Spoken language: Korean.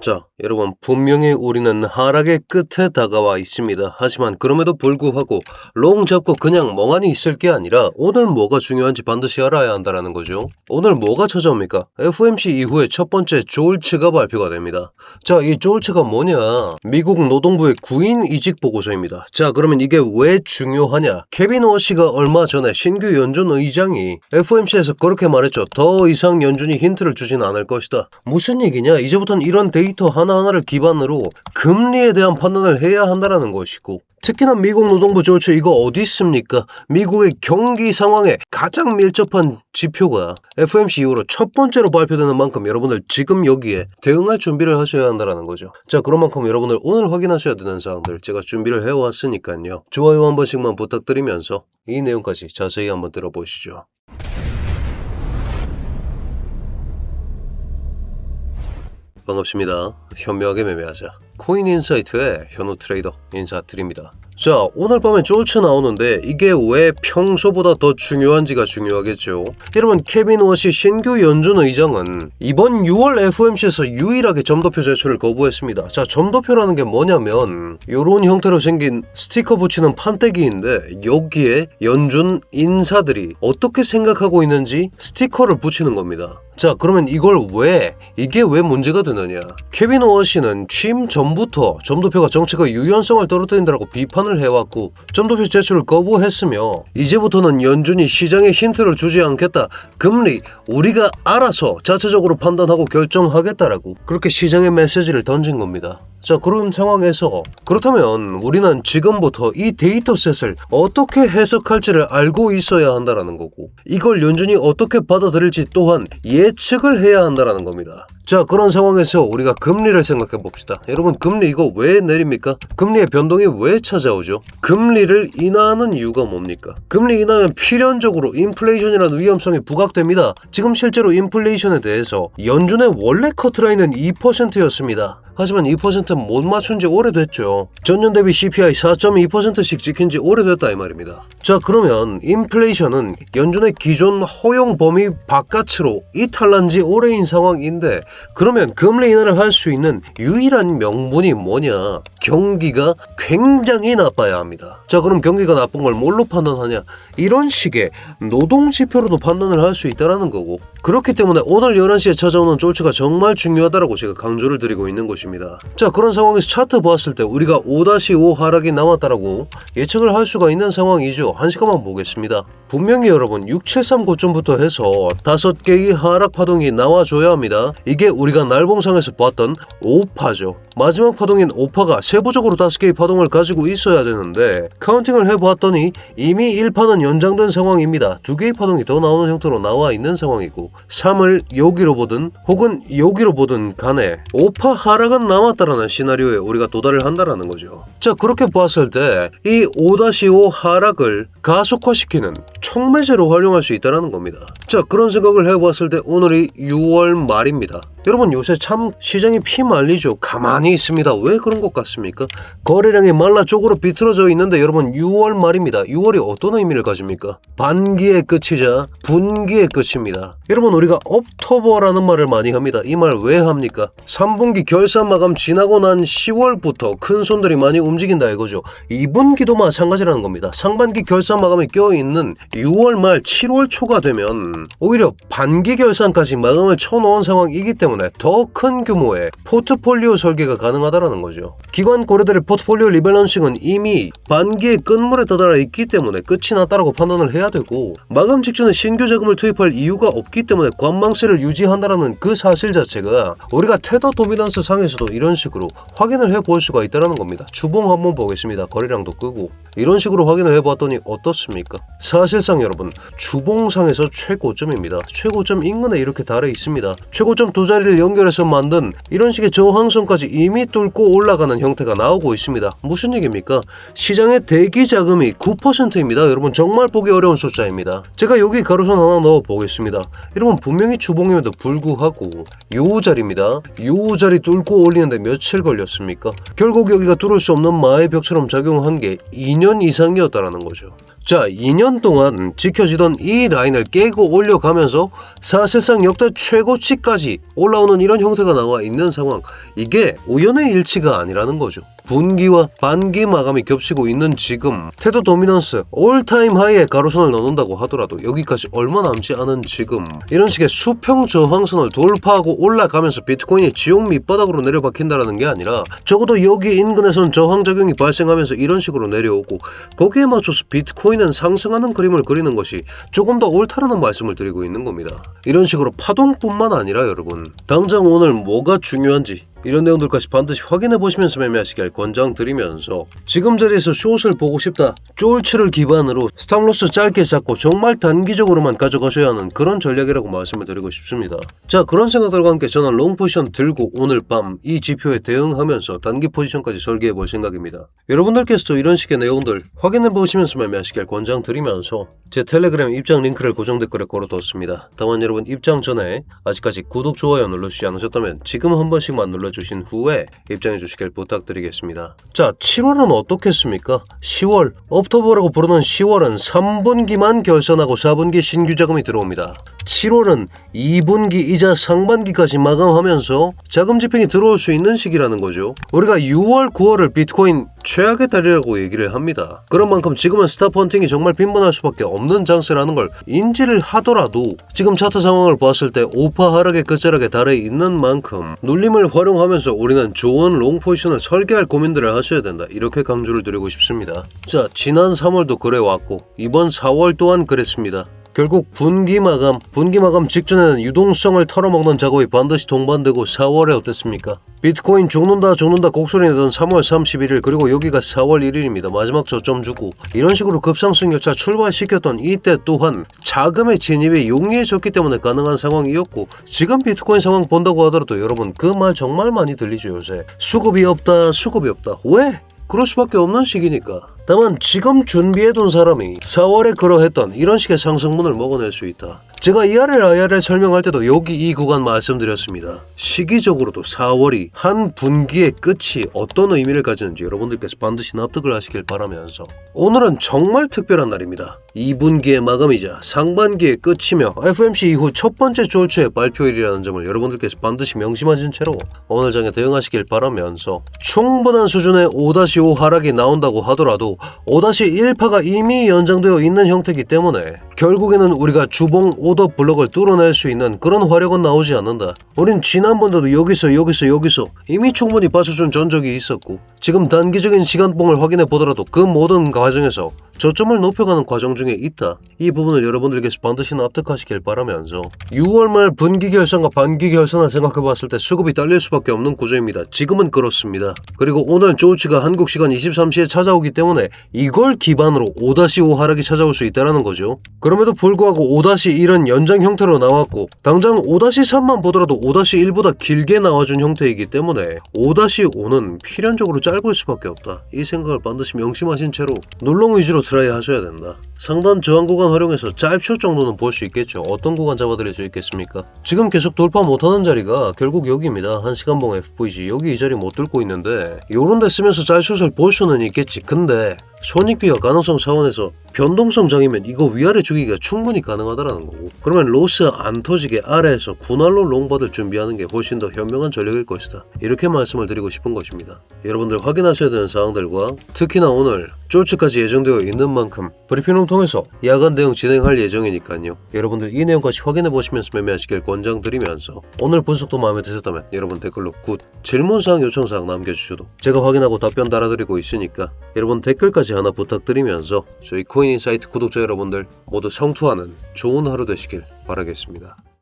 자, 여러분 분명히 우리는 하락의 끝에 다가와 있습니다. 하지만 그럼에도 불구하고 롱 잡고 그냥 멍하니 있을 게 아니라 오늘 뭐가 중요한지 반드시 알아야 한다는 거죠. 오늘 뭐가 찾아옵니까? FOMC 이후에 첫 번째 졸츠가 발표가 됩니다. 자, 이 졸츠가 뭐냐? 미국 노동부의 구인 이직 보고서입니다. 자, 그러면 이게 왜 중요하냐? 케빈 워시가 얼마 전에 신규 연준 의장이 FOMC에서 그렇게 말했죠. 더 이상 연준이 힌트를 주진 않을 것이다. 무슨 얘기냐? 이제부터는 이런 데이터 하나하나를 기반으로 금리에 대한 판단을 해야 한다는 것이고, 특히나 미국 노동부 졸츠 이거 어디 있습니까? 미국의 경기 상황에 가장 밀접한 지표가 FOMC 이후로 첫 번째로 발표되는 만큼 여러분들 지금 여기에 대응할 준비를 하셔야 한다는 거죠. 자, 그런 만큼 여러분들 오늘 확인하셔야 되는 사항들 제가 준비를 해왔으니까요. 좋아요 한 번씩만 부탁드리면서 이 내용까지 자세히 한번 들어보시죠. 반갑습니다. 현명하게 매매하자. 코인인사이트의 현우 트레이더 인사드립니다. 자, 오늘 밤에 졸츠 나오는데 이게 왜 평소보다 더 중요한지가 중요하겠죠. 여러분, 케빈 워시 신규 연준 의장은 이번 6월 FOMC에서 유일하게 점도표 제출을 거부했습니다. 자, 점도표라는 게 뭐냐면 요런 형태로 생긴 스티커 붙이는 판때기인데 여기에 연준 인사들이 어떻게 생각하고 있는지 스티커를 붙이는 겁니다. 자, 그러면 이게 왜 문제가 되느냐? 케빈 워시는 취임 전부터 점도표가 정책의 유연성을 떨어뜨린다고 비판을 해왔고 점도표 제출을 거부했으며 이제부터는 연준이 시장에 힌트를 주지 않겠다. 금리 우리가 알아서 자체적으로 판단하고 결정하겠다라고 그렇게 시장에 메시지를 던진 겁니다. 자, 그런 상황에서 그렇다면 우리는 지금부터 이 데이터셋을 어떻게 해석할지를 알고 있어야 한다는 거고 이걸 연준이 어떻게 받아들일지 또한 예측을 해야 한다는 겁니다. 자, 그런 상황에서 우리가 금리를 생각해 봅시다. 여러분, 금리 이거 왜 내립니까? 금리의 변동이 왜 찾아오죠? 금리를 인하하는 이유가 뭡니까? 금리 인하면 필연적으로 인플레이션이라는 위험성이 부각됩니다. 지금 실제로 인플레이션에 대해서 연준의 원래 커트라인은 2%였습니다. 하지만 2%는 못 맞춘 지 오래됐죠. 전년 대비 CPI 4.2%씩 지킨 지 오래됐다 이 말입니다. 자, 그러면 인플레이션은 연준의 기존 허용 범위 바깥으로 이탈난 지 오래인 상황인데 그러면 금리 인하를 할 수 있는 유일한 명분이 뭐냐? 경기가 굉장히 나빠야 합니다. 자, 그럼 경기가 나쁜 걸 뭘로 판단하냐? 이런 식의 노동지표로도 판단을 할 수 있다는 거고 그렇기 때문에 오늘 11시에 찾아오는 졸츠가 정말 중요하다고 제가 강조를 드리고 있는 것입니다. 자, 그런 상황에서 차트 보았을 때 우리가 5-5 하락이 남았다라고 예측을 할 수가 있는 상황이죠. 한 시간만 보겠습니다. 분명히 여러분 673 고점부터 해서 5개의 하락 파동이 나와줘야 합니다. 이게 우리가 날봉상에서 봤던 5파죠. 마지막 파동인 5파가 세부적으로 5개의 파동을 가지고 있어야 되는데 카운팅을 해보았더니 이미 1파는 연장된 상황입니다. 2개의 파동이 더 나오는 형태로 나와 있는 상황이고 3을 여기로 보든 혹은 여기로 보든 간에 5파 하락은 남았다라는 시나리오에 우리가 도달을 한다라는 거죠. 자, 그렇게 봤을 때 이 5-5 하락을 가속화시키는 촉매제로 활용할 수 있다는 겁니다. 자, 그런 생각을 해봤을 때 오늘이 6월 말입니다. 여러분, 요새 참 시장이 피말리죠. 가만히 있습니다. 왜 그런 것 같습니까? 거래량이 말라 쪽으로 비틀어져 있는데 여러분 6월 말입니다. 6월이 어떤 의미를 가집니까? 반기의 끝이자 분기의 끝입니다. 여러분, 우리가 옥토버라는 말을 많이 합니다. 이 말 왜 합니까? 3분기 결산 마감 지나고 난 10월부터 큰 손들이 많이 움직인다 이거죠. 2분기도 마찬가지라는 겁니다. 상반기 결산 마감이 껴있는 6월 말 7월 초가 되면 오히려 반기 결산까지 마감을 쳐놓은 상황이기 때문에 더 큰 규모의 포트폴리오 설계가 가능하다는 거죠. 기관 거래들의 포트폴리오 리밸런싱은 이미 반기의 끝물에 다다라 있기 때문에 끝이 났다라고 판단을 해야 되고 마감 직전에 신규 자금을 투입할 이유가 없기 때문에 관망세를 유지한다는 그 사실 자체가 우리가 테더 도미넌스 상에서도 이런 식으로 확인을 해볼 수가 있다는 겁니다. 주봉 한번 보겠습니다. 거래량도 끄고 이런 식으로 확인을 해봤더니 어떻습니까? 사실상 여러분 주봉상에서 최고점입니다. 최고점 인근에 이렇게 달해 있습니다. 최고점 두 자리를 연결해서 만든 이런 식의 저항선까지 이미 뚫고 올라가는 형태가 나오고 있습니다. 무슨 얘기입니까? 시장의 대기 자금이 9%입니다. 여러분 정말 보기 어려운 숫자입니다. 제가 여기 가로선 하나 넣어 보겠습니다. 여러분 분명히 주봉임에도 불구하고 요 자리입니다. 요 자리 뚫고 올리는데 며칠 걸렸습니까? 결국 여기가 뚫을 수 없는 마의 벽처럼 작용한 게 2년 이상이었다라는 거죠. 자, 2년 동안 지켜지던 이 라인을 깨고 올려가면서 사실상 역대 최고치까지 올라오는 이런 형태가 나와 있는 상황. 이게 우연의 일치가 아니라는 거죠. 분기와 반기 마감이 겹치고 있는 지금 테더 도미넌스 올타임 하이에 가로선을 넣는다고 하더라도 여기까지 얼마 남지 않은 지금 이런 식의 수평 저항선을 돌파하고 올라가면서 비트코인이 지옥 밑바닥으로 내려박힌다라는 게 아니라 적어도 여기 인근에선 저항작용이 발생하면서 이런 식으로 내려오고 거기에 맞춰서 비트코인은 상승하는 그림을 그리는 것이 조금 더 옳다라는 말씀을 드리고 있는 겁니다. 이런 식으로 파동뿐만 아니라 여러분 당장 오늘 뭐가 중요한지 이런 내용들까지 반드시 확인해 보시면서 매매하시길 권장드리면서 지금 자리에서 숏을 보고 싶다, 쫄츠를 기반으로 스탑로스 짧게 잡고 정말 단기적으로만 가져가셔야 하는 그런 전략이라고 말씀을 드리고 싶습니다. 자, 그런 생각들과 함께 저는 롱 포지션 들고 오늘 밤 이 지표에 대응하면서 단기 포지션까지 설계해 볼 생각입니다. 여러분들께서도 이런 식의 내용들 확인해 보시면서 매매하시길 권장드리면서 제 텔레그램 입장 링크를 고정 댓글에 걸어뒀습니다. 다만 여러분 입장 전에 아직까지 구독, 좋아요 눌러주지 않으셨다면 지금 한 번씩만 눌러주신 후에 입장해 주시길 부탁드리겠습니다. 자, 7월은 어떻겠습니까? 10월, 옵토버라고 부르는 10월은 3분기만 결산하고 4분기 신규 자금이 들어옵니다. 7월은 2분기이자 상반기까지 마감하면서 자금 집행이 들어올 수 있는 시기라는 거죠. 우리가 6월, 9월을 비트코인 최악의 달이라고 얘기를 합니다. 그런 만큼 지금은 스탑 헌팅이 정말 빈번할 수밖에 없는 장세라는 걸 인지를 하더라도 지금 차트 상황을 봤을 때 오파 하락의 끝자락에 달해 있는 만큼 눌림을 활용하면서 우리는 좋은 롱 포지션을 설계할 고민들을 하셔야 된다. 이렇게 강조를 드리고 싶습니다. 자, 지난 3월도 그래왔고 이번 4월 또한 그랬습니다. 결국 분기 마감 직전에는 유동성을 털어먹는 작업이 반드시 동반되고 4월에 어땠습니까? 비트코인 죽는다 곡소리 내던 3월 31일 그리고 여기가 4월 1일입니다. 마지막 저점 주고 이런 식으로 급상승 열차 출발시켰던 이때 또한 자금의 진입이 용이해졌기 때문에 가능한 상황이었고 지금 비트코인 상황 본다고 하더라도 여러분 그 말 정말 많이 들리죠 요새. 수급이 없다. 왜? 그럴 수밖에 없는 시기니까. 다만 지금 준비해둔 사람이 4월에 그러했던 이런 식의 상승분을 먹어낼 수 있다. 제가 IRL 설명할 때도 여기 이 구간 말씀드렸습니다. 시기적으로도 4월이 한 분기의 끝이 어떤 의미를 가지는지 여러분들께서 반드시 납득을 하시길 바라면서 오늘은 정말 특별한 날입니다. 2분기의 마감이자 상반기의 끝이며 FOMC 이후 첫 번째 졸츠의 발표일이라는 점을 여러분들께서 반드시 명심하신 채로 오늘 장에 대응하시길 바라면서 충분한 수준의 5-5 하락이 나온다고 하더라도 5-1파가 이미 연장되어 있는 형태이기 때문에 결국에는 우리가 주봉 오더 블럭을 뚫어낼 수 있는 그런 화력은 나오지 않는다. 우린 지난번에도 여기서 이미 충분히 받쳐준 전적이 있었고 지금 단기적인 시간봉을 확인해 보더라도 그 모든 과정에서 저점을 높여가는 과정 중에 있다. 이 부분을 여러분들께서 반드시 납득하시길 바라면서 6월 말 분기 결산과 반기 결산을 생각해봤을 때 수급이 딸릴 수밖에 없는 구조입니다. 지금은 그렇습니다. 그리고 오늘 조치가 한국 시간 23시에 찾아오기 때문에 이걸 기반으로 5-5 하락이 찾아올 수 있다는 거죠. 그럼에도 불구하고 5-1은 연장 형태로 나왔고 당장 5-3만 보더라도 5-1보다 길게 나와준 형태이기 때문에 5-5는 필연적으로 짧을 수밖에 없다. 이 생각을 반드시 명심하신 채로 눌롱 위주로 트라이 하셔야 된다. 상단 저항 구간 활용해서 짧쇼 정도는 볼 수 있겠죠. 어떤 구간 잡아드릴 수 있겠습니까? 지금 계속 돌파 못하는 자리가 결국 여기입니다. 1시간봉 FVG 여기 이 자리 못 뚫고 있는데 요런 데 쓰면서 짧숏을 볼 수는 있겠지. 근데 손익비와 가능성 차원에서 변동성장이면 이거 위아래 주기가 충분히 가능하다라는 거고 그러면 로스 안 터지게 아래에서 분할로 롱바들 준비하는 게 훨씬 더 현명한 전략일 것이다. 이렇게 말씀을 드리고 싶은 것입니다. 여러분들 확인하셔야 되는 사항들과 특히나 오늘 조치까지 예정되어 있는 만큼 브리핑룸 통해서 야간 대응 진행할 예정이니까요. 여러분들 이 내용까지 확인해 보시면서 매매하시길 권장드리면서 오늘 분석도 마음에 드셨다면 여러분 댓글로 굿 질문사항 요청사항 남겨주셔도 제가 확인하고 답변 달아드리고 있으니까 여러분 댓글까지 하나 부탁드리면서 저희 코인인사이트 구독자 여러분들 모두 성투하는 좋은 하루 되시길 바라겠습니다.